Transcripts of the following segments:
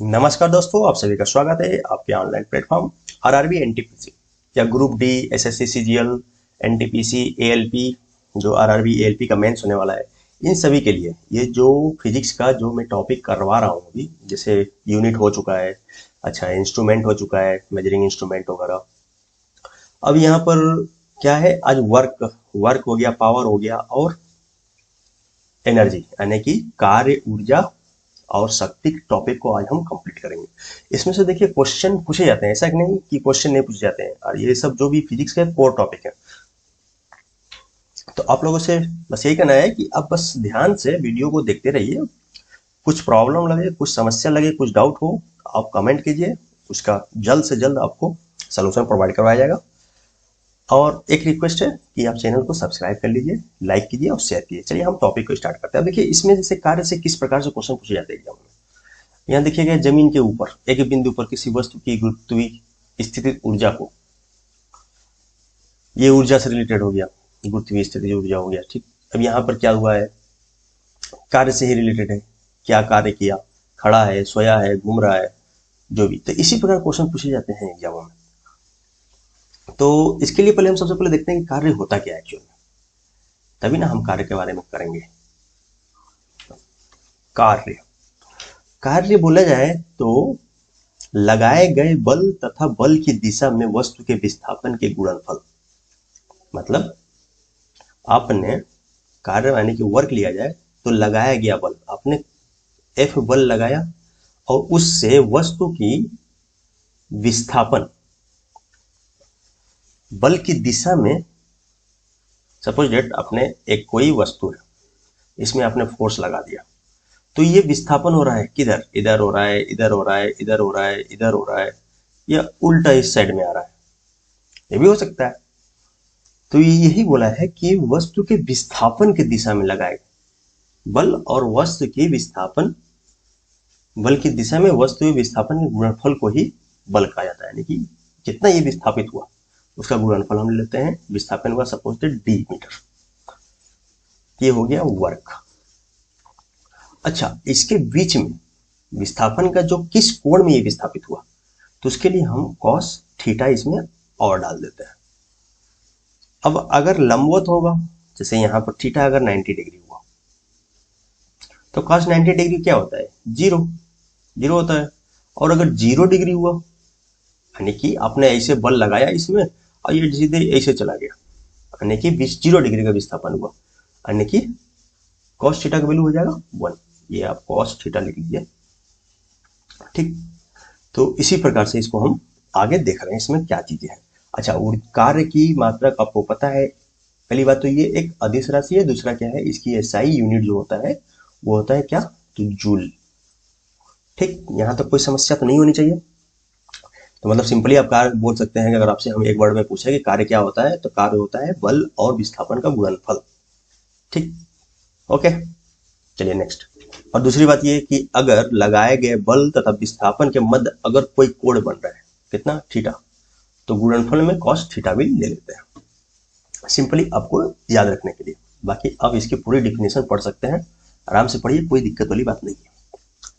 नमस्कार दोस्तों, आप सभी का स्वागत है आपके ऑनलाइन प्लेटफॉर्म आरआरबी एनटीपीसी या group D SSC CGL NTPC ALP जो आरआरबी एएलपी का मेंस होने वाला है। इन सभी के लिए ये जो फिजिक्स का जो मैं टॉपिक करवा रहा हूँ अभी, जैसे यूनिट हो चुका है, अच्छा इंस्ट्रूमेंट हो चुका है, मेजरिंग इंस्ट्रूमेंट वगैरह। अब यहाँ पर क्या है, आज वर्क वर्क हो गया, पावर हो गया और एनर्जी यानी कि कार्य ऊर्जा और शक्ति टॉपिक को आज हम कंप्लीट करेंगे। इसमें से देखिए क्वेश्चन पूछे जाते हैं, ऐसा कि नहीं कि क्वेश्चन नहीं पूछे जाते हैं, और ये सब जो भी फिजिक्स के कोर टॉपिक है। तो आप लोगों से बस यही कहना है कि आप बस ध्यान से वीडियो को देखते रहिए। कुछ प्रॉब्लम लगे, कुछ समस्या लगे, कुछ डाउट हो, आप कमेंट कीजिए, उसका जल्द से जल्द आपको सोल्यूशन प्रोवाइड करवाया जाएगा। और एक रिक्वेस्ट है कि आप चैनल को सब्सक्राइब कर लीजिए, लाइक कीजिए और शेयर कीजिए। चलिए हम टॉपिक को स्टार्ट करते हैं। अब देखिए इसमें जैसे कार्य से किस प्रकार से क्वेश्चन पूछे जाते हैं एग्जाम में। यहाँ देखिएगा जमीन के ऊपर एक बिंदु पर किसी वस्तु की गुरुत्वीय स्थिति ऊर्जा को, ये ऊर्जा से रिलेटेड हो गया, गुरुत्वीय स्थिति ऊर्जा हो गया, ठीक। अब यहाँ पर क्या हुआ है, कार्य से ही रिलेटेड है, क्या कार्य किया, खड़ा है, सोया है, घूम रहा है, जो भी। तो इसी प्रकार क्वेश्चन पूछे जाते हैं एग्जामों में। तो इसके लिए पहले हम सबसे पहले देखते हैं कि कार्य होता क्या है एक्चुअल में, तभी ना हम कार्य के बारे में करेंगे। कार्य कार्य बोला जाए तो लगाए गए बल तथा बल की दिशा में वस्तु के विस्थापन के गुणनफल। मतलब आपने कार्य यानी कि वर्क लिया जाए तो लगाया गया बल, आपने एफ बल लगाया और उससे वस्तु की विस्थापन बल की दिशा में, सपोज डेट अपने एक कोई वस्तु है, इसमें आपने फोर्स लगा दिया तो ये विस्थापन हो रहा है किधर, इधर हो रहा है, इधर हो रहा है, इधर हो रहा है, इधर हो रहा है, या उल्टा इस साइड में आ रहा है, ये भी हो सकता है। तो यही बोला है कि वस्तु के विस्थापन की दिशा में लगाए बल और वस्तु की विस्थापन बल की दिशा में वस्तु के विस्थापन के गुणनफल को ही बल कहा जाता है। यानी कि जितना ये विस्थापित हुआ उसका गुणनफल हम लेते हैं, विस्थापन हुआ सपोज डी मीटर, ये हो गया वर्क। अच्छा, इसके बीच में विस्थापन का जो किस कोण में ये विस्थापित हुआ, तो उसके लिए हम कॉस थीटा इसमें और डाल देते हैं। अब अगर लंबवत होगा, जैसे यहाँ पर थीटा अगर 90 डिग्री हुआ तो कॉस 90 डिग्री क्या होता है, जीरो जीरो होता है। और अगर 0 डिग्री हुआ यानी कि आपने ऐसे बल लगाया इसमें और ये सीधे ऐसे चला गया, यानी कि 0 डिग्री का विस्थापन हुआ, यानी कि कॉस थीटा का वैल्यू हो जाएगा 1। ये आप कॉस थीटा लिख लीजिए, ठीक। तो इसी प्रकार से इसको हम आगे देख रहे हैं इसमें क्या चीजें हैं। अच्छा, कार्य की मात्रा आपको पता है। पहली बात तो ये एक अदिश राशि है, दूसरा क्या है, इसकी एसआई यूनिट जो होता है वो होता है क्या, तो जूल, ठीक। यहाँ तक कोई समस्या तो नहीं होनी चाहिए। तो मतलब सिंपली आप कार्य बोल सकते हैं कि अगर आपसे हम एक वर्ड में पूछे कि कार्य क्या होता है, तो कार्य होता है बल और विस्थापन का गुणनफल, ठीक। ओके, चलिए नेक्स्ट। और दूसरी बात ये कि अगर लगाए गए बल तथा विस्थापन के मध्य अगर कोई कोण बन रहा है, कितना, थीटा, तो गुणनफल में कॉस थीटा भी ले लेते हैं, सिंपली आपको याद रखने के लिए। बाकी आप इसकी पूरी डिफिनेशन पढ़ सकते हैं, आराम से पढ़िए, कोई दिक्कत वाली बात नहीं है।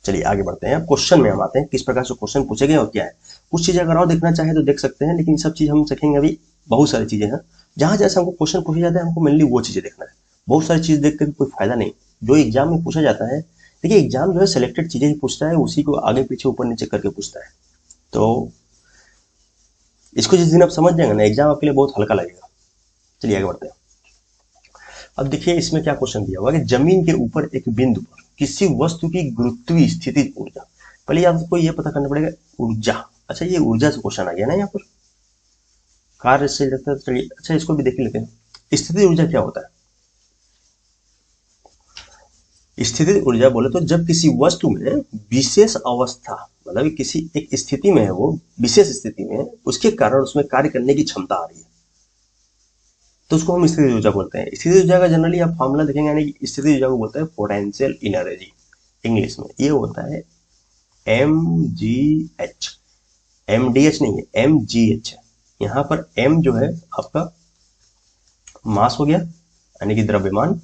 चलिए आगे बढ़ते हैं। अब क्वेश्चन में हम आते हैं, किस प्रकार से क्वेश्चन पूछे गए और क्या है। कुछ चीजें अगर और देखना चाहे तो देख सकते हैं, लेकिन सब चीज हम सीखेंगे अभी। बहुत सारी चीजें हैं, जहां जैसे हमको क्वेश्चन पूछे जाते हैं हमको मेनली वो चीजें देखना है। बहुत सारी चीज देख कर कोई फायदा नहीं। जो एग्जाम में पूछा जाता है, देखिए एग्जाम जो है सिलेक्टेड चीजें ही पूछता है, उसी को आगे पीछे ऊपर नीचे करके पूछता है। तो इसको जिस दिन आप समझ जाएंगे ना, एग्जाम आपके लिए बहुत हल्का लगेगा। चलिए आगे बढ़ते हैं। अब देखिए इसमें क्या क्वेश्चन दिया हुआ है कि जमीन के ऊपर एक बिंदु पर किसी वस्तु की गुरुत्वीय स्थिति ऊर्जा। पहले आपको ये पता करना पड़ेगा ऊर्जा। अच्छा, ये ऊर्जा से क्वेश्चन आ गया ना यहाँ पर, कार्य से लगता है। चलिए अच्छा, इसको भी देख लेते हैं। स्थिति ऊर्जा क्या होता है। स्थिति ऊर्जा बोले तो जब किसी वस्तु में विशेष अवस्था, मतलब किसी एक स्थिति में है, वो विशेष स्थिति में है, उसके कारण उसमें कार्य करने की क्षमता आ रही है, तो उसको हम स्थिति ऊर्जा बोलते हैं। स्थिति ऊर्जा का जनरली आप फॉर्मूला देखेंगे, यानी कि स्थिति ऊर्जा को बोलते हैं पोटेंशियल एनर्जी, इंग्लिश में ये होता है mgh। mdh नहीं है, mgh है। यहाँ पर m जो है आपका मास हो गया यानी कि द्रव्यमान,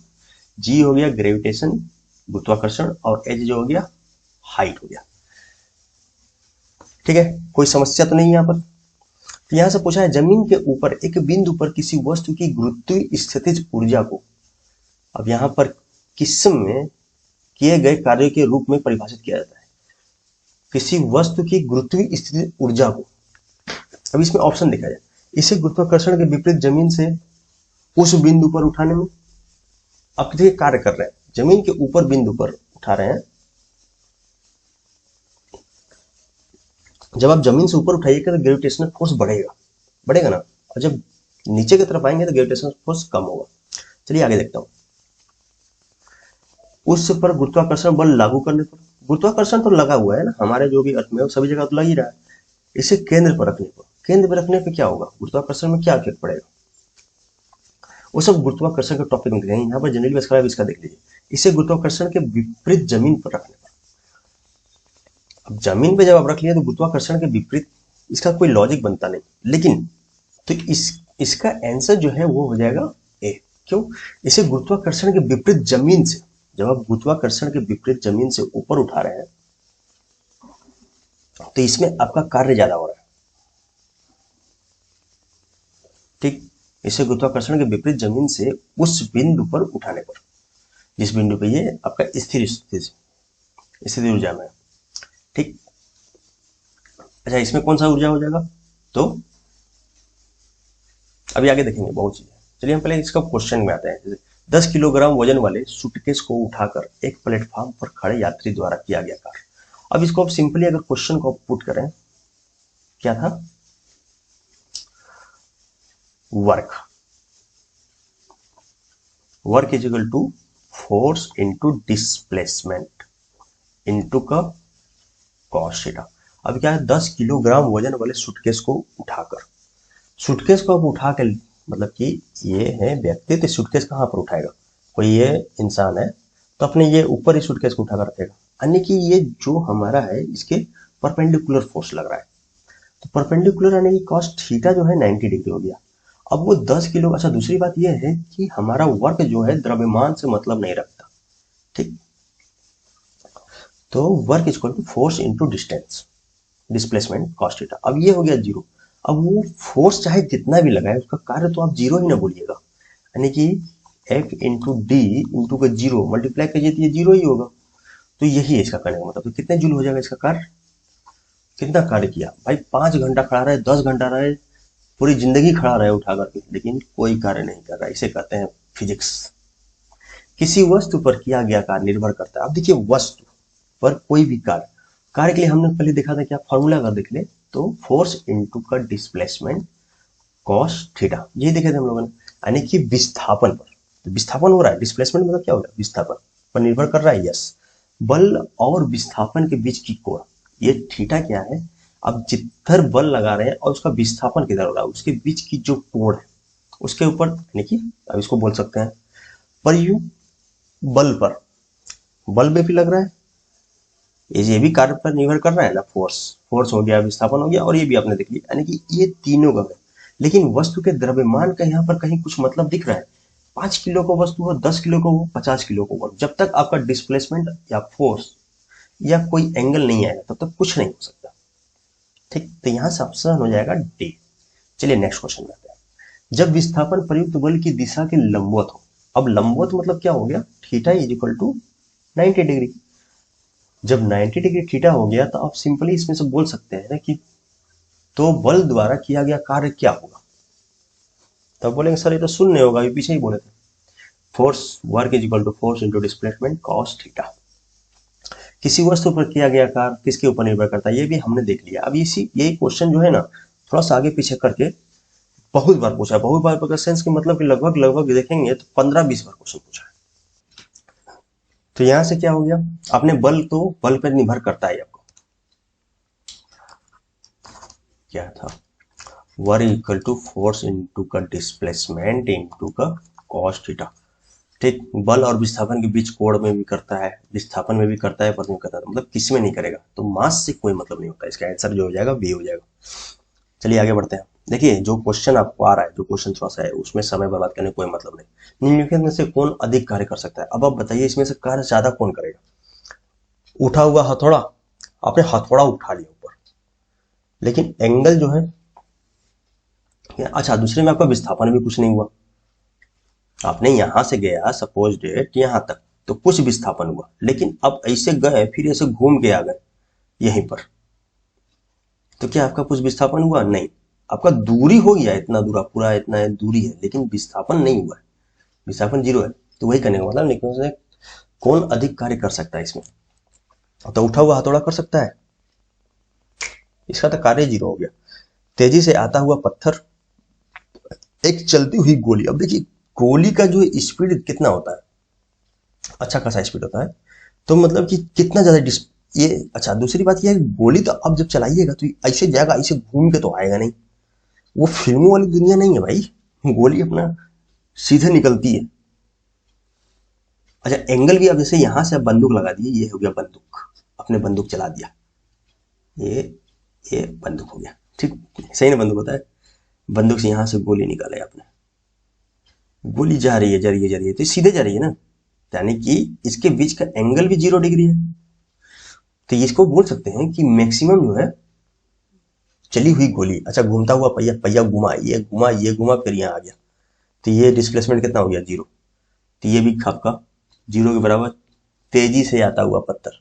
g हो गया ग्रेविटेशन गुरुत्वाकर्षण, और h जो हो गया हाइट हो गया। ठीक है, कोई समस्या तो नहीं है यहाँ पर। तो यहाँ से पूछा है जमीन के ऊपर एक बिंदु पर किसी वस्तु की गुरुत्वीय स्थितिज ऊर्जा को, अब यहाँ पर किस में किए गए कार्य के रूप में परिभाषित किया जाता है, किसी वस्तु की गुरुत्वीय स्थितिज ऊर्जा को। अब इसमें ऑप्शन देखा जाए, इसे गुरुत्वाकर्षण के विपरीत जमीन से उस बिंदु पर उठाने में, आप किसी कार्य कर रहे हैं, जमीन के ऊपर बिंदु पर उठा रहे हैं, जब आप जमीन से ऊपर उठाइएगा तो ग्रेविटेशनल फोर्स बढ़ेगा ना, और जब नीचे की तरफ आएंगे तो ग्रेविटेशनल फोर्स कम होगा। चलिए आगे देखता हूं। उस पर गुरुत्वाकर्षण बल लागू करने पर, गुरुत्वाकर्षण तो लगा हुआ है ना हमारे जो भी अर्थ में, सभी जगह तो लग ही रहा है। इसे केंद्र पर रखने पर, केंद्र पर रखने पर क्या होगा, गुरुत्वाकर्षण में क्या इफेक्ट पड़ेगा, वो सब गुरुत्वाकर्षण के टॉपिक में देखेंगे। यहाँ पर जनरली बस खराब इसका देख लीजिए, इसे गुरुत्वाकर्षण के विपरीत जमीन पर रखने पर। अब जमीन पे जब आप रख लिया तो गुरुत्वाकर्षण के विपरीत, इसका कोई लॉजिक बनता नहीं, लेकिन तो इसका आंसर जो है वो हो जाएगा ए। क्यों, इसे गुरुत्वाकर्षण के विपरीत जमीन से, जब आप गुरुत्वाकर्षण के विपरीत जमीन से ऊपर उठा रहे हैं तो इसमें आपका कार्य ज्यादा हो रहा है। ठीक, इसे गुरुत्वाकर्षण के विपरीत जमीन से उस बिंदु पर उठाने पर, जिस बिंदु पे ये आपका स्थिर स्थिति ऊर्जा में, ठीक। अच्छा, इसमें कौन सा ऊर्जा हो जाएगा, तो अभी आगे देखेंगे बहुत चीजें। चलिए हम पहले इसका क्वेश्चन में आते हैं। जैसे 10 किलोग्राम वजन वाले सूटकेस को उठाकर एक प्लेटफॉर्म पर खड़े यात्री द्वारा किया गया कार्य। अब इसको आप सिंपली अगर क्वेश्चन को पुट करें, क्या था, work is equal to force into displacement into का कॉस थीटा। अब क्या है, 10 किलोग्राम वजन वाले सूटकेस को उठाकर, सूटकेस को आप उठा के, मतलब कि ये है व्यक्ति, तो सूटकेस कहाँ पर उठाएगा, कोई ये इंसान है तो अपने ये ऊपर ही सूटकेस को उठाकर रखेगा, यानी कि ये जो हमारा है इसके परपेंडिकुलर फोर्स लग रहा है, तो परपेंडिकुलर यानी कि कॉस थीटा जो है 90 डिग्री हो गया। अब वो 10 किलो, अच्छा दूसरी बात ये है कि हमारा वर्क जो है द्रव्यमान से मतलब नहीं रखता, ठीक। तो work is equal to force into distance displacement cos theta. अब ये हो गया जीरो। अब वो फोर्स चाहे जितना भी लगाए उसका कार्य तो आप जीरो ही ना बोलिएगा, यानी कि F इंटू डी इंटू का जीरो मल्टीप्लाई करिए तो ये जीरो ही होगा। तो यही है इसका करने का मतलब। तो कितने जूल हो जाएगा इसका कार्य, कितना कार्य किया भाई, 5 घंटा खड़ा रहे, 10 घंटा रहे, पूरी जिंदगी खड़ा रहे उठा करके, लेकिन कोई कार्य नहीं कर रहा। इसे कहते हैं फिजिक्स। किसी वस्तु पर किया गया कार्य निर्भर करता है। अब देखिए, वस्तु पर कोई भी कार्य, कार्य के लिए हमने पहले देखा था क्या, फॉर्मूला अगर देख ले तो फोर्स इंटू का डिस्प्लेसमेंट कॉस थीटा, यही देखे थे हम लोगों ने, यानी कि विस्थापन पर, तो विस्थापन हो रहा है, डिस्प्लेसमेंट मतलब क्या हो रहा है, विस्थापन पर निर्भर कर रहा है। यस, बल और विस्थापन के बीच की कोण, ये थीटा क्या है, अब जिधर बल लगा रहे हैं और उसका विस्थापन किधर हो रहा है, उसके बीच की जो कोण है उसके ऊपर, यानी कि अब इसको बोल सकते हैं पर यू बल पर, बल में भी लग रहा है, ये भी कार्य पर निर्भर कर रहा है ना, फोर्स हो गया, विस्थापन हो गया, और ये भी आपने देख लिया, यानी कि ये तीनों का है। लेकिन वस्तु के द्रव्यमान का यहाँ पर कहीं कुछ मतलब दिख रहा है। 5 किलो का वस्तु हो, 10 किलो का हो, 50 किलो का हो, जब तक आपका डिस्प्लेसमेंट या फोर्स या कोई एंगल नहीं आएगा तब तक कुछ नहीं हो सकता, ठीक। तो यहाँ से ऑप्शन हो जाएगा डी। चलिए नेक्स्ट क्वेश्चन में आते हैं। जब विस्थापन प्रयुक्त बल की दिशा के लंबवत हो, अब लंबवत मतलब क्या हो गया, theta is equal to 90 degree. जब 90 डिग्री थीटा हो गया तो आप सिंपली इसमें से बोल सकते हैं कि तो बल द्वारा किया गया कार्य क्या होगा। तब बोलेंगे सर ये तो शून्य होगा, ये पीछे ही बोले थे, force work is equal to force into displacement cos theta. किसी वस्तु पर किया गया कार्य किसके ऊपर निर्भर करता है, ये भी हमने देख लिया। अब यही क्वेश्चन जो है ना, थोड़ा सा आगे पीछे करके बहुत बार पूछा है, बहुत बार का सेंस की मतलब कि लगभग देखेंगे तो 15-20 बार क्वेश्चन पूछा है। तो यहां से क्या हो गया, आपने बल, तो बल पर निर्भर करता है आपको, क्या था, work equal to force into का डिस्प्लेसमेंट इंटू का कॉस थीटा, ठीक। बल और विस्थापन के बीच कोण में भी करता है, विस्थापन में भी करता है, पद में करता है, मतलब किसी में नहीं करेगा, तो मास से कोई मतलब नहीं होता। इसका आंसर जो हो जाएगा बी हो जाएगा। चलिए आगे बढ़ते हैं। देखिए जो क्वेश्चन आपको आ रहा है, जो क्वेश्चन थोड़ा सा है, उसमें समय बर्बाद करने कोई मतलब नहीं। निम्नलिखित में से कौन अधिक कार्य कर सकता है, अब आप बताइए इसमें से कार्य ज्यादा कौन करेगा। उठा हुआ हथौड़ा, आपने हथौड़ा उठा लिया ऊपर, लेकिन एंगल जो है, अच्छा दूसरे में आपका विस्थापन भी कुछ नहीं हुआ। आपने यहां से गया सपोज डेट यहां तक तो कुछ विस्थापन हुआ, लेकिन अब ऐसे गए फिर ऐसे घूम के आ गए यहीं पर, तो क्या आपका कुछ विस्थापन हुआ? नहीं। आपका दूरी हो गया, इतना दूर पूरा इतना दूरी है, लेकिन विस्थापन नहीं हुआ है, विस्थापन जीरो है। तो वही करने का मतलब निकोलस ने कौन अधिक कार्य कर सकता है इसमें, तो उठा हुआ हथौड़ा कर सकता है, इसका तो कार्य जीरो हो गया। तेजी से आता हुआ पत्थर, एक चलती हुई गोली। अब देखिए गोली का जो स्पीड कितना होता है, अच्छा खासा स्पीड होता है, तो मतलब कि कितना ज्यादा ये। अच्छा दूसरी बात यह है गोली तो अब जब चलाइएगा तो ऐसे जाएगा, ऐसे घूम के तो आएगा नहीं, वो फिल्मों वाली दुनिया नहीं है भाई, गोली अपना सीधे निकलती है। अच्छा एंगल भी, अब जैसे यहां से आप बंदूक लगा दिए, ये हो गया बंदूक, अपने बंदूक चला दिया, ये ये बंदूक हो गया, ठीक सही ना, बंदूक होता है, बंदूक से यहां से गोली निकाले आपने, गोली जा रही है जा रही है जा रही है, तो सीधे जा रही है ना, यानी कि इसके बीच का एंगल भी 0 डिग्री है। तो इसको बोल सकते हैं कि मैक्सिमम जो है चली हुई गोली, अच्छा घूमता हुआ पहिया, पहिया घुमा, ये घुमा फिर यहाँ आ गया, तो ये डिस्प्लेसमेंट कितना हो गया? 0। तो ये भी आपका 0 के बराबर। तेजी से आता हुआ पत्थर,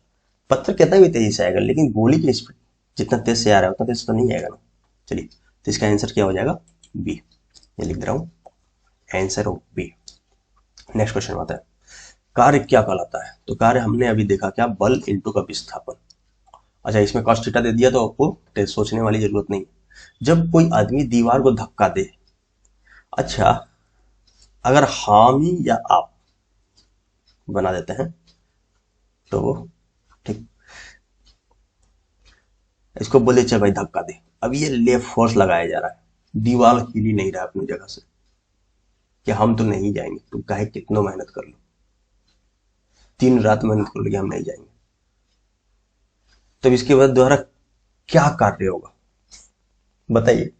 पत्थर कितना भी तेजी से आएगा, लेकिन गोली की स्पीड जितना तेज से आ रहा है उतना तेज तो नहीं आएगा ना। चलिए तो इसका आंसर क्या हो जाएगा? बी। ये लिख दे रहा हूं, answer of B. Next question आता है, कार्य क्या कहलाता है? तो कार्य हमने अभी देखा क्या, बल इंटू का विस्थापन। अच्छा इसमें cos थीटा दे दिया तो आपको सोचने वाली जरूरत नहीं। जब कोई आदमी दीवार को धक्का दे, अच्छा अगर हामी या आप बना देते हैं तो ठीक, इसको बोले चल भाई धक्का दे, अब ये लेफ्ट फोर्स लगाया जा रहा है, दीवार हिल ही नहीं रहा अपनी जगह से, कि हम तो नहीं जाएंगे, तुम चाहे कितनो मेहनत कर लो, 3 रात मेहनत कर लो कि हम नहीं जाएंगे। तब इसके बाद द्वारा क्या कार्य होगा बताइए?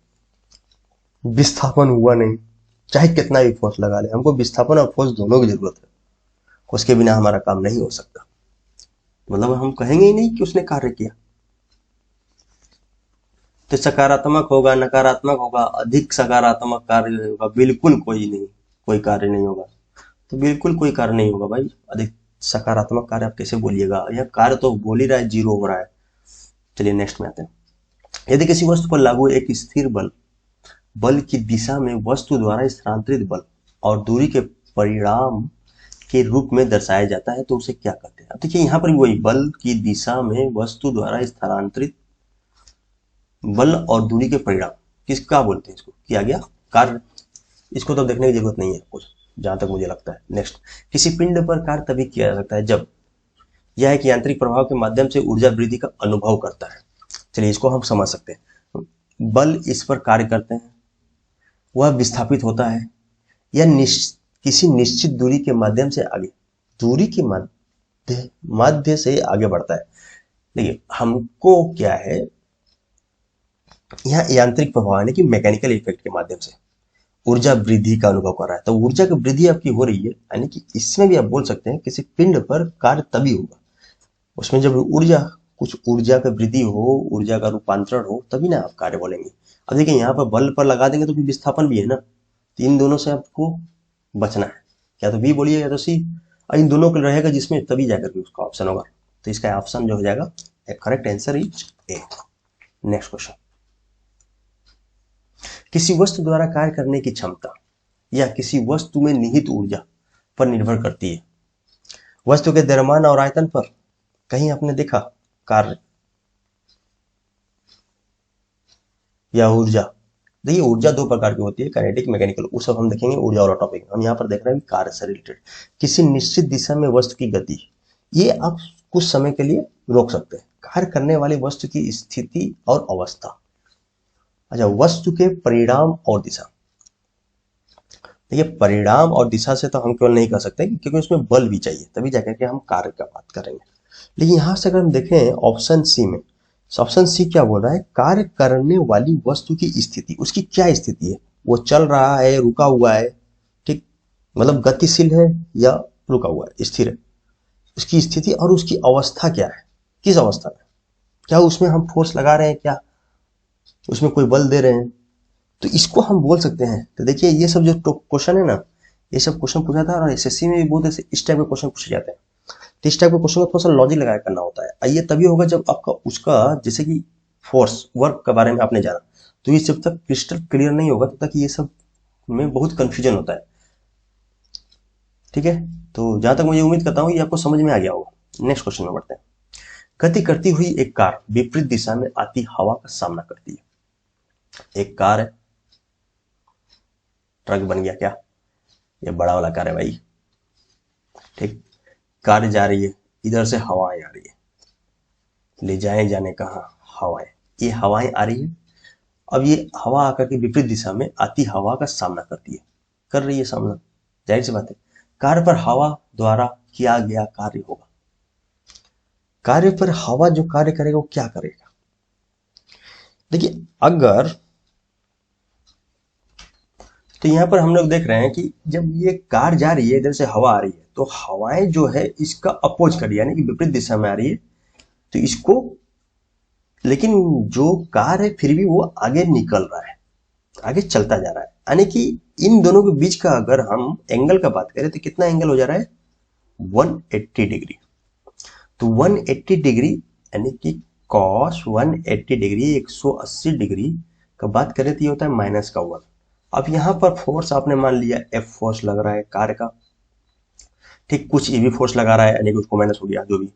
विस्थापन हुआ नहीं, चाहे कितना भी फोर्स लगा ले, हमको विस्थापन और फोर्स दोनों की जरूरत है, उसके बिना हमारा काम नहीं हो सकता। मतलब हम कहेंगे ही नहीं कि उसने कार्य किया। तो सकारात्मक होगा, नकारात्मक होगा, अधिक सकारात्मक कार्य होगा, बिल्कुल कोई नहीं, कोई कार्य नहीं होगा। तो बिल्कुल कोई कार्य नहीं होगा भाई, अधिक सकारात्मक कार्य आप कैसे बोलिएगा? यह कार्य तो बोल ही रहा है 0 हो रहा है। चलिए नेक्स्ट में आते हैं, यदि किसी वस्तु पर लागू एक स्थिर बल, बल की दिशा में वस्तु द्वारा स्थानांतरित बल और दूरी के परिणाम के रूप में दर्शाया जाता है तो उसे क्या कहते हैं? अब देखिए यहाँ पर वही बल की दिशा में वस्तु द्वारा स्थानांतरित बल और दूरी के परिणाम, किसका बोलते हैं? इसको किया गया कार्य, इसको तो देखने की जरूरत नहीं है कुछ, जहां तक मुझे लगता है। नेक्स्ट, किसी पिंड पर कार्य तभी किया जा सकता है जब यह एक यांत्रिक प्रभाव के माध्यम से ऊर्जा वृद्धि का अनुभव करता है। चलिए इसको हम समझ सकते हैं, बल इस पर कार्य करते हैं, वह विस्थापित होता है, या किसी निश्चित दूरी के माध्यम से आगे, दूरी के माध्य से आगे बढ़ता है। देखिए हमको क्या है, यहाँ यांत्रिक प्रभाव यानी कि मैकेनिकल इफेक्ट के माध्यम से ऊर्जा वृद्धि का अनुभव कर रहा है, तो ऊर्जा की वृद्धि आपकी हो रही है, यानी कि इसमें भी आप बोल सकते हैं किसी पिंड पर कार्य तभी होगा, उसमें जब ऊर्जा, कुछ ऊर्जा का वृद्धि हो, ऊर्जा का रूपांतरण हो, तभी ना आप कार्य बोलेंगे। अब देखिए यहाँ पर बल पर लगा देंगे तो भी विस्थापन भी है ना, इन दोनों से आपको बचना है, या तो बी बोलिए या तो सी, इन दोनों को रहेगा जिसमें तभी जाकर के उसका ऑप्शन होगा। तो इसका ऑप्शन जो हो जाएगा, correct answer is a. Next question, किसी वस्तु द्वारा कार्य करने की क्षमता या किसी वस्तु में निहित ऊर्जा पर निर्भर करती है। वस्तु के द्रव्यमान और आयतन पर कहीं आपने देखा कार्य या ऊर्जा? देखिए ऊर्जा 2 प्रकार की होती है, काइनेटिक, मैकेनिकल, वो सब हम देखेंगे ऊर्जा और टॉपिक। हम यहाँ पर देख रहे हैं कार्य से रिलेटेड, किसी निश्चित दिशा में वस्तु की गति, ये आप कुछ समय के लिए रोक सकते हैं। कार्य करने वाली वस्तु की स्थिति और अवस्था, अच्छा वस्तु के परिणाम और दिशा। देखिए परिणाम और दिशा से तो हम केवल नहीं कर सकते, क्योंकि उसमें बल भी चाहिए, तभी जाकर के हम कार्य का बात करेंगे। लेकिन यहां से अगर हम देखें ऑप्शन सी में, ऑप्शन सी क्या बोल रहा है? कार्य करने वाली वस्तु की स्थिति, उसकी क्या स्थिति है, वो चल रहा है, रुका हुआ है, ठीक, मतलब गतिशील है या रुका हुआ है, स्थिर है, उसकी स्थिति और उसकी अवस्था क्या है, किस अवस्था में, क्या उसमें हम फोर्स लगा रहे हैं क्या, उसमें कोई बल दे रहे हैं, तो इसको हम बोल सकते हैं। तो देखिए ये सब जो क्वेश्चन है ना, ये सब क्वेश्चन पूछा था, और एसएससी में भी बहुत ऐसे इस टाइप के क्वेश्चन पूछे जाते हैं। तो इस टाइप के क्वेश्चन को थोड़ा सा लॉजिक लगा करना होता है। ये तभी होगा जब आपका उसका जैसे कि फोर्स वर्क के बारे में आपने जाना, तो ये जब तक क्रिस्टल क्लियर नहीं होगा तब तक ये सब में बहुत कंफ्यूजन होता है। ठीक है, तो जहां तक मुझे उम्मीद करता हूँ ये आपको समझ में आ गया होगा। नेक्स्ट क्वेश्चन में बढ़ते हैं। गति करती हुई एक कार विपरीत दिशा में आती हवा का सामना करती है। एक कार है, ट्रक बन गया क्या, ये बड़ा वाला कार है भाई। ठीक, कार जा रही है, इधर से हवाएं आ रही है, ले जाने कहाँ, हवाएं, ये हवाएं आ रही है। अब ये हवा आकर के विपरीत दिशा में आती हवा का सामना करती है, कर रही है सामना, जाहिर सी बात है कार्य पर हवा द्वारा किया गया कार्य होगा। कार्य पर हवा जो कार्य करेगा वो क्या करेगा? देखिए अगर, तो यहां पर हम लोग देख रहे हैं कि जब ये कार जा रही है, इधर से हवा आ रही है, तो हवाएं जो है इसका अपोज कर रही है, यानी कि विपरीत दिशा में आ रही है, तो इसको, लेकिन जो कार है फिर भी वो आगे निकल रहा है, आगे चलता जा रहा है। यानी कि इन दोनों के बीच का अगर हम एंगल का बात करें तो कितना एंगल हो जा रहा है, 180 डिग्री। तो 180 डिग्री यानी कि cos 180 डिग्री 180 डिग्री का बात करें तो ये होता है माइनस का 1। अब यहां पर फोर्स आपने मान लिया F फोर्स लग रहा है कार का, ठीक, कुछ ये भी फोर्स लगा रहा है यानी कि उसको माइनस हो गया जो भी।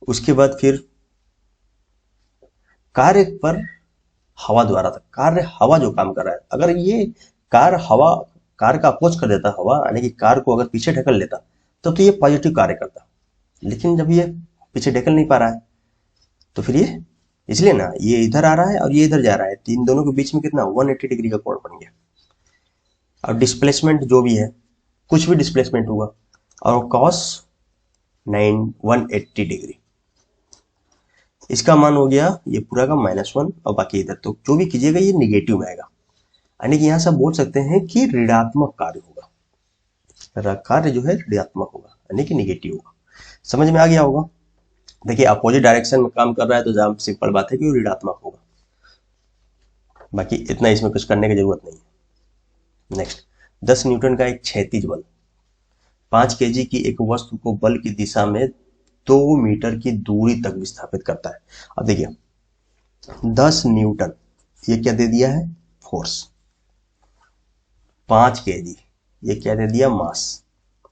उसके बाद फिर कार्य पर हवा द्वारा था, कार्य हवा जो काम कर रहा है, अगर ये कार का अपोज कर देता हवा, यानी कि कार को अगर पीछे ढकल लेता तब तो ये पॉजिटिव कार्य करता, लेकिन जब ये पीछे ढकल नहीं पा रहा है तो फिर ये, इसलिए ना ये इधर आ रहा है और ये इधर जा रहा है, इन दोनों के बीच में कितना 180 डिग्री का कोण बन गया। अब डिस्प्लेसमेंट जो भी है, कुछ भी डिस्प्लेसमेंट हुआ, और cos 180 डिग्री, इसका मान हो गया ये पूरा का -1, और बाकी इधर तो जो भी कीजिएगा ये निगेटिव में आएगा, यानी कि यहां से बोल सकते हैं कि ऋणात्मक कार्य होगा, कार्य जो है ऋणात्मक होगा यानी कि निगेटिव होगा। समझ में आ गया होगा। देखिए अपोजिट डायरेक्शन में काम कर रहा है तो जहां सिंपल बात है कि वो ऋणात्मक होगा, बाकी इतना इसमें कुछ करने की जरूरत नहीं है। नेक्स्ट, 10 न्यूटन का एक क्षैतिज बल 5 केजी की एक वस्तु को बल की दिशा में 2 मीटर की दूरी तक विस्थापित करता है। अब देखिए 10 न्यूटन, ये क्या दे दिया है, फोर्स, 5 केजी, ये क्या दे दिया, मास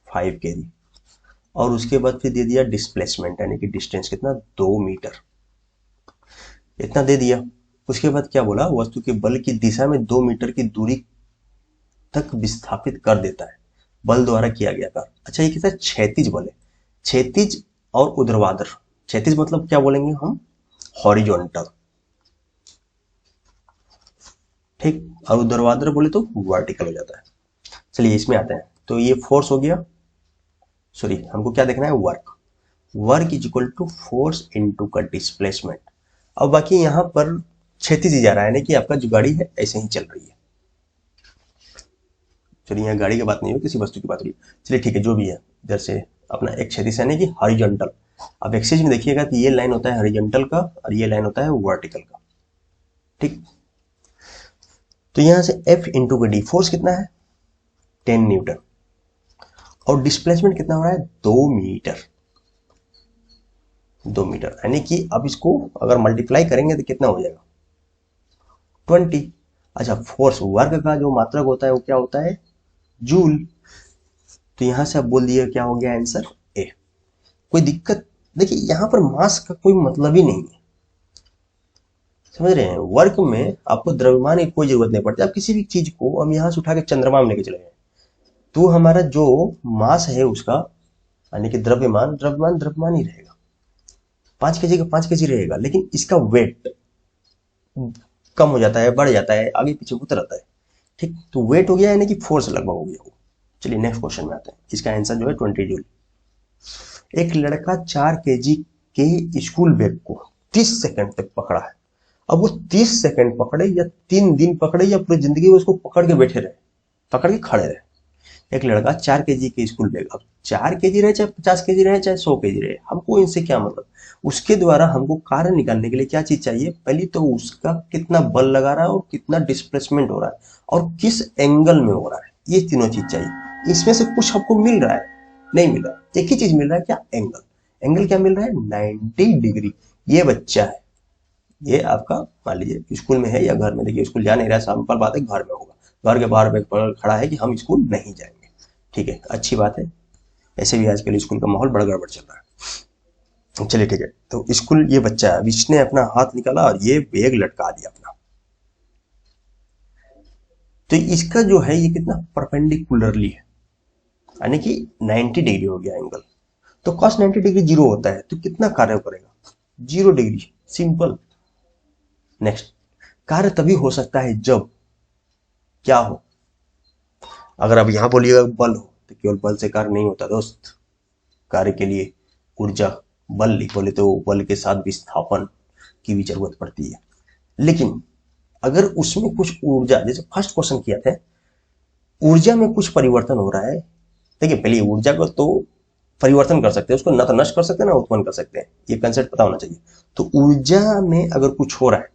5 केजी, और उसके बाद फिर दे दिया डिस्प्लेसमेंट यानी कि डिस्टेंस कितना, 2 मीटर, इतना दे दिया। उसके बाद क्या बोला, वस्तु के बल की दिशा में 2 मीटर की दूरी तक विस्थापित कर देता है, बल द्वारा किया गया कार्य। अच्छा ये कहता है क्षैतिज बल है, क्षैतिज और ऊर्ध्वाधर, क्षैतिज मतलब क्या बोलेंगे हम, हॉरिजॉन्टल, ठीक, और ऊर्ध्वाधर बोले तो वर्टिकल हो जाता है। चलिए इसमें आते हैं, तो ये फोर्स हो गया, सॉरी हमको क्या देखना है, work is equal to force into का डिस्प्लेसमेंट। अब बाकी यहां पर क्षैतिज जा रहा है ना कि आपका जो गाड़ी है ऐसे ही चल रही है, चलिए यहाँ गाड़ी की बात नहीं हो, किसी वस्तु की बात हो रही है, चलिए ठीक है जो भी है, इधर से अपना एक क्षैतिज यानी कि हॉरिजॉन्टल। अब एक्सिस में देखिएगा कि ये लाइन होता है हॉरिजॉन्टल का और ये लाइन होता है वर्टिकल का, ठीक। तो यहां से F इंटू का डी, फोर्स कितना है 10 न्यूटन, और डिस्प्लेसमेंट कितना हो रहा है 2 मीटर, 2 मीटर, यानी कि अब इसको अगर मल्टीप्लाई करेंगे तो कितना हो जाएगा 20। अच्छा फोर्स वर्क का जो मात्रक होता है वो क्या होता है, जूल, तो यहां से अब बोल दिया क्या हो गया आंसर ए। कोई दिक्कत, देखिए यहां पर मास का कोई मतलब ही नहीं है, समझ रहे हैं। वर्क में आपको द्रव्यमान की कोई जरूरत नहीं पड़ती, आप किसी भी चीज को हम यहां से उठा के चंद्रमा में लेके चले गए तो हमारा जो मास है उसका यानी कि द्रव्यमान ही रहेगा, 5 केजी का 5 केजी रहेगा, लेकिन इसका वेट कम हो जाता है, बढ़ जाता है, आगे पीछे होता रहता है, ठीक। तो वेट हो गया यानी कि फोर्स लगभग हो गया वो। चलिए नेक्स्ट क्वेश्चन में आते हैं, इसका आंसर जो है 20 जूल। एक लड़का 4 केजी के स्कूल बैग को 30 सेकंड तक पकड़ा है। अब वो 30 सेकंड पकड़े या 3 दिन पकड़े या पूरी जिंदगी में उसको पकड़ के बैठे रहे, पकड़ के खड़े रहे, एक लड़का 4 kg के स्कूल बैग, अब 4 kg रहे चाहे 50 kg रहे चाहे 100 kg रहे, हमको इनसे क्या मतलब। उसके द्वारा हमको कार्य निकालने के लिए क्या चीज चाहिए, पहली तो उसका कितना बल लगा रहा है और कितना डिस्प्लेसमेंट हो रहा है और किस एंगल में हो रहा है, ये तीनों चीज चाहिए। इसमें से कुछ हमको मिल रहा है, नहीं मिल रहा है, एक ही चीज मिल रहा है, क्या, एंगल। एंगल क्या मिल रहा है, 90 डिग्री। ये बच्चा है, ये आपका मान लीजिए स्कूल में है या घर में, देखिए स्कूल जा नहीं रहा है, सिंपल बात है घर में होगा, घर के बाहर बैग पर खड़ा है कि हम स्कूल नहीं जाएंगे, ठीक है, अच्छी बात है। ऐसे भी आजकल स्कूल का माहौल बड़ा गड़बड़ चल रहा है, चलिए ठीक है। तो स्कूल, ये बच्चा है, अब इसने अपना हाथ निकाला और ये बैग लटका दिया अपना, तो इसका जो है ये कितना परपेंडिकुलरली है, यानी कि 90 डिग्री हो गया एंगल। तो cos 90 डिग्री 0 होता है, तो कितना कार्य करेगा, 0 डिग्री, सिंपल। नेक्स्ट, कार्य तभी हो सकता है जब क्या हो, अगर अब यहां बोलिएगा बल हो, तो केवल बल से कार्य नहीं होता दोस्त, कार्य के लिए ऊर्जा, बल बोले तो बल के साथ विस्थापन की भी जरूरत पड़ती है। लेकिन अगर उसमें कुछ ऊर्जा, जैसे फर्स्ट क्वेश्चन किया था, ऊर्जा में कुछ परिवर्तन हो रहा है, देखिए पहले ऊर्जा को तो परिवर्तन कर सकते हैं, उसको ना तो नष्ट कर सकते हैं ना उत्पन्न कर सकते हैं, ये कंसेप्ट पता होना चाहिए। तो ऊर्जा में अगर कुछ हो रहा है,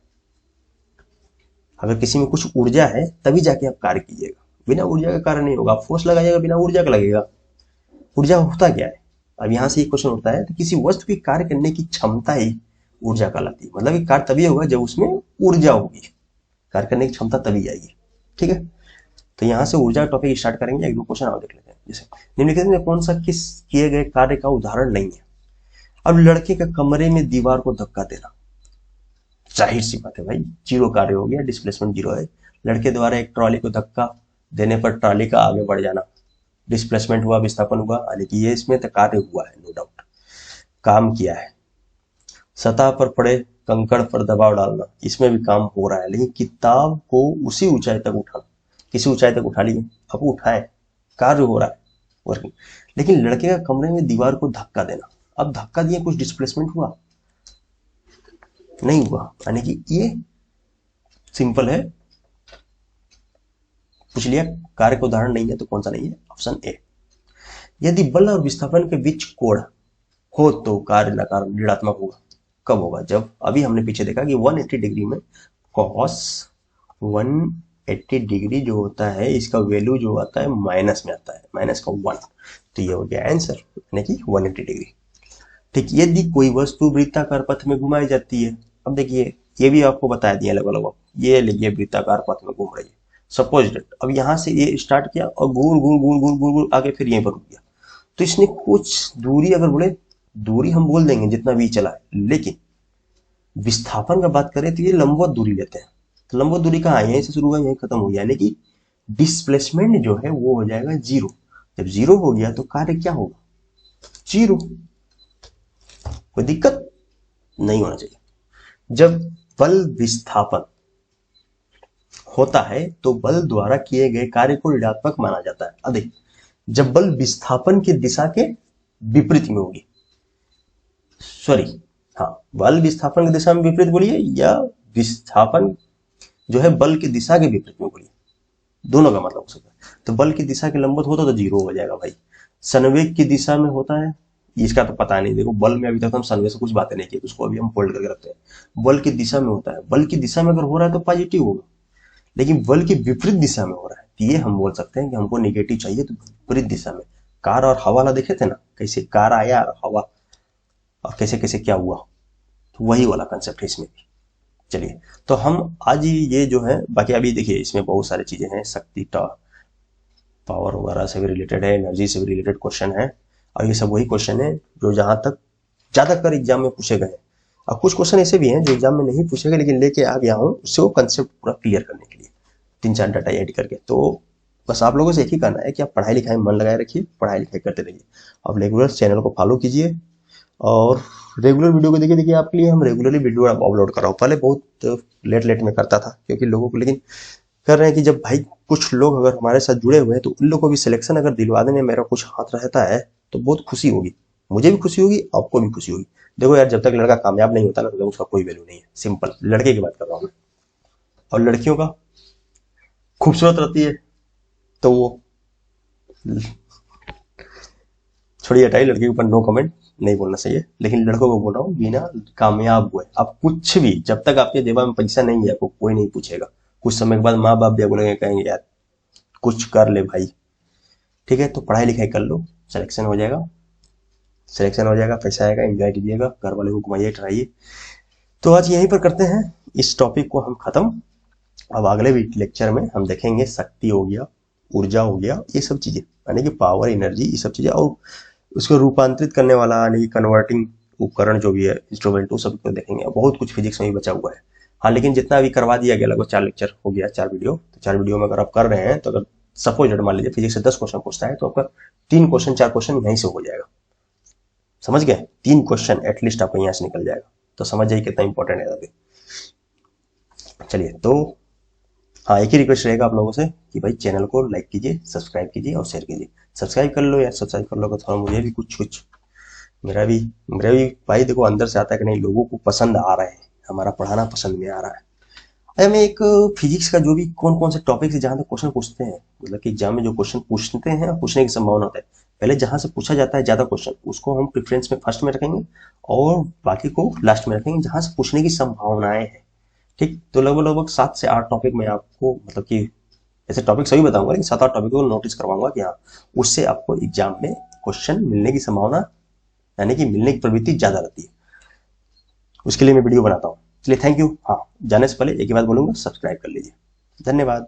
अगर किसी में कुछ ऊर्जा है तभी जाके आप कार्य कीजिएगा, बिना ऊर्जा का कार्य नहीं होगा। फोर्स लगाइएगा बिना ऊर्जा का लगेगा। ऊर्जा होता क्या है, अब यहां से एक क्वेश्चन उठता है, तो किसी वस्तु की कार्य करने की क्षमता ही ऊर्जा कहलाती है, मतलब कार्य तभी होगा जब उसमें ऊर्जा होगी, कार्य करने की क्षमता तभी आएगी, ठीक है। तो यहाँ से ऊर्जा टॉपिक स्टार्ट करेंगे, एक दो क्वेश्चन और देख लेते हैं। जैसे निम्नलिखित में कौन सा किस किए गए कार्य का उदाहरण नहीं है। अब लड़के का कमरे में दीवार को धक्का देना, जाहिर सी बात है भाई, 0 कार्य हो गया, डिस्प्लेसमेंट 0 है। लड़के द्वारा एक ट्रॉली को धक्का देने पर ट्रॉली का आगे बढ़ जाना, डिस्प्लेसमेंट हुआ, विस्थापन हुआ, यानी कि ये इसमें तो कार्य हुआ है, नो डाउट, काम किया है। सतह पर पड़े कंकड़ पर दबाव डालना, इसमें भी काम हो रहा है, लेकिन किताब को उसी ऊंचाई तक उठाना, किसी ऊंचाई तक उठा लिए, अब उठाए, कार्य हो रहा है, वर्किंग। लेकिन लड़के का कमरे में दीवार को धक्का देना, अब धक्का दिए, कुछ डिस्प्लेसमेंट हुआ, नहीं हुआ, यानी कि ये सिंपल है। पूछ लिया कार्य का उदाहरण नहीं है तो कौन सा नहीं है, ऑप्शन ए। यदि बल और विस्थापन के बीच कोण हो तो कार्य नकारात्मक ऋणात्मक होगा। कब होगा, जब अभी हमने पीछे देखा कि 180 डिग्री में cos 180 डिग्री जो होता है, इसका वैल्यू जो आता है माइनस में आता है, माइनस का 1, तो ये हो गया आंसर, यानी कि 180 डिग्री। ठीक, यदि कोई वस्तु वृत्ताकार पथ में घुमाई जाती है, अब देखिए ये भी आपको बता दिया लगभग, ये देखिए वृत्ताकार पथ में घूम रही है, सपोज डेट, अब यहां से ये स्टार्ट किया और घूर घूर घूर घूर घूर घूर आगे फिर यहीं पर रुक गया, तो इसने कुछ दूरी, अगर बोले दूरी हम बोल देंगे जितना भी चला है, लेकिन विस्थापन का बात करें तो ये लंबवत दूरी लेते हैं, तो लंबवत दूरी कहाँ है, यहीं से शुरू हुआ यहीं खत्म हो गया, यानी कि डिस्प्लेसमेंट जो है वो हो जाएगा 0। जब 0 हो गया तो कार्य क्या होगा, 0, कोई दिक्कत नहीं होना चाहिए। जब बल विस्थापन होता है तो बल द्वारा किए गए कार्य को ऋणात्मक माना जाता है। अधिक, जब बल विस्थापन की दिशा के विपरीत में होगी, सॉरी, हाँ, बल विस्थापन की दिशा में विपरीत बोलिए, या विस्थापन जो है बल की दिशा के विपरीत में बोलिए, दोनों का मतलब हो सकता है। तो बल की दिशा के लंबवत होता तो 0 हो जाएगा भाई। संवेग की दिशा में होता है, इसका तो पता नहीं, देखो बल में अभी तक हम संवेग से कुछ बातें नहीं की, उसको अभी हम होल्ड करके रखते हैं। बल की दिशा में होता है, बल की दिशा में अगर हो रहा है तो पॉजिटिव होगा, लेकिन बल की विपरीत दिशा में हो रहा है, तो ये हम बोल सकते हैं कि हमको नेगेटिव चाहिए, तो विपरीत दिशा में। कार और हवा वाला देखे थे ना, कैसे कार आया हवा और कैसे कैसे क्या हुआ, तो वही वाला कंसेप्ट है इसमें भी। चलिए, तो हम आज ये जो है, बाकी अभी देखिए इसमें बहुत सारी चीजें हैं, शक्ति पावर वगैरह से भी रिलेटेड है, एनर्जी से भी रिलेटेड क्वेश्चन है, और ये सब वही क्वेश्चन है जो जहां तक ज्यादातर एग्जाम में पूछे गए हैं। और कुछ क्वेश्चन ऐसे भी हैं जो एग्जाम में नहीं पूछे गए, लेकिन लेके आ गया हूँ उससे वो कंसेप्ट पूरा क्लियर करने के लिए, 3-4 डाटा ऐड करके। तो बस आप लोगों से एक ही करना है कि आप पढ़ाई लिखाई में मन लगाए रखिए, पढ़ाई लिखाई करते रहिए, आप रेगुलर चैनल को फॉलो कीजिए और रेगुलर वीडियो को देखिए आपके लिए हम रेगुलरली वीडियो अपलोड कर रहा हूँ। पहले बहुत लेट में करता था क्योंकि लोगों को, लेकिन कर रहे हैं कि जब भाई कुछ लोग अगर हमारे साथ जुड़े हुए हैं तो उन लोगों को भी सिलेक्शन अगर दिलवाने में मेरा कुछ हाथ रहता है तो बहुत खुशी होगी, मुझे भी खुशी होगी, आपको भी खुशी होगी। देखो यार, जब तक लड़का कामयाब नहीं होता ना तो उसका कोई वैल्यू नहीं है, सिंपल, लड़के की बात कर रहा हूँ मैं। और लड़कियों का खूबसूरत रहती है तो वो छोड़िए हटाइए, लड़के के ऊपर नो कमेंट नहीं बोलना चाहिए, लेकिन लड़कों को बोल रहा हूँ बिना कामयाब हुए आप कुछ भी, जब तक आपके जेब में पैसा नहीं है आपको कोई नहीं पूछेगा। कुछ समय के बाद माँ बाप भी बोलेंगे, कहेंगे यार कुछ कर ले भाई। ठीक है, तो पढ़ाई लिखाई कर लो, सिलेक्शन हो जाएगा, सिलेक्शन हो जाएगा, पैसा आएगा, एंजॉय कीजिएगा, घर वाले को घुमाइए ठहराइए। तो आज यहीं पर करते हैं इस टॉपिक को हम खत्म। अब अगले लेक्चर में हम देखेंगे शक्ति हो गया, ऊर्जा हो गया, ये सब चीजें यानी कि पावर, एनर्जी, ये सब चीजें, और उसको रूपांतरित करने वाला यानी कि कन्वर्टिंग उपकरण जो भी है, इंस्ट्रूमेंट, वो सब को देखेंगे। बहुत कुछ फिजिक्स में भी बचा हुआ है। हाँ, लेकिन जितना अभी करवा दिया गया, लगभग 4 लेक्चर हो गया, 4 वीडियो, तो 4 वीडियो में अगर आप कर रहे हैं तो अगर सपोज मान लीजिए फिजिक्स से 10 क्वेश्चन पूछता है तो आपका 3 क्वेश्चन 4 क्वेश्चन यहीं से हो जाएगा। समझ गए? 3 क्वेश्चन एटलीस्ट आपका यहाँ से निकल जाएगा। तो समझ जाइए कितना इंपॉर्टेंट है अभी। चलिए, तो हाँ, एक ही रिक्वेस्ट रहेगा आप लोगों से कि भाई चैनल को लाइक कीजिए, सब्सक्राइब कीजिए और शेयर कीजिए। सब्सक्राइब कर लो यार, सब्सक्राइब कर लो तो थोड़ा मुझे भी कुछ मेरा भी भाई देखो अंदर से आता है कि नहीं, लोगों को पसंद आ रहा है, हमारा पढ़ाना पसंद में आ रहा है। अरे मैं एक फिजिक्स का जो भी कौन कौन से टॉपिक से जहाँ तक क्वेश्चन पूछते हैं, मतलब कि एग्जाम में जो क्वेश्चन पूछते हैं, पूछने की संभावना होता है, पहले जहां से पूछा जाता है ज्यादा क्वेश्चन उसको हम प्रेफरेंस में फर्स्ट में रखेंगे और बाकी को लास्ट में रखेंगे जहां से पूछने की संभावनाएं हैं। ठीक, तो लगभग लगभग 7 से 8 टॉपिक मैं आपको, मतलब कि ऐसे टॉपिक सभी बताऊंगा, लेकिन 7-8 टॉपिक को नोटिस करवाऊंगा कि हाँ, उससे आपको एग्जाम में क्वेश्चन मिलने की संभावना यानी कि मिलने की प्रवृत्ति ज्यादा रहती है। उसके लिए मैं वीडियो बनाता हूँ। चलिए, थैंक यू। हाँ, जाने से पहले एक ही बात बोलूंगा, सब्सक्राइब कर लीजिए। धन्यवाद।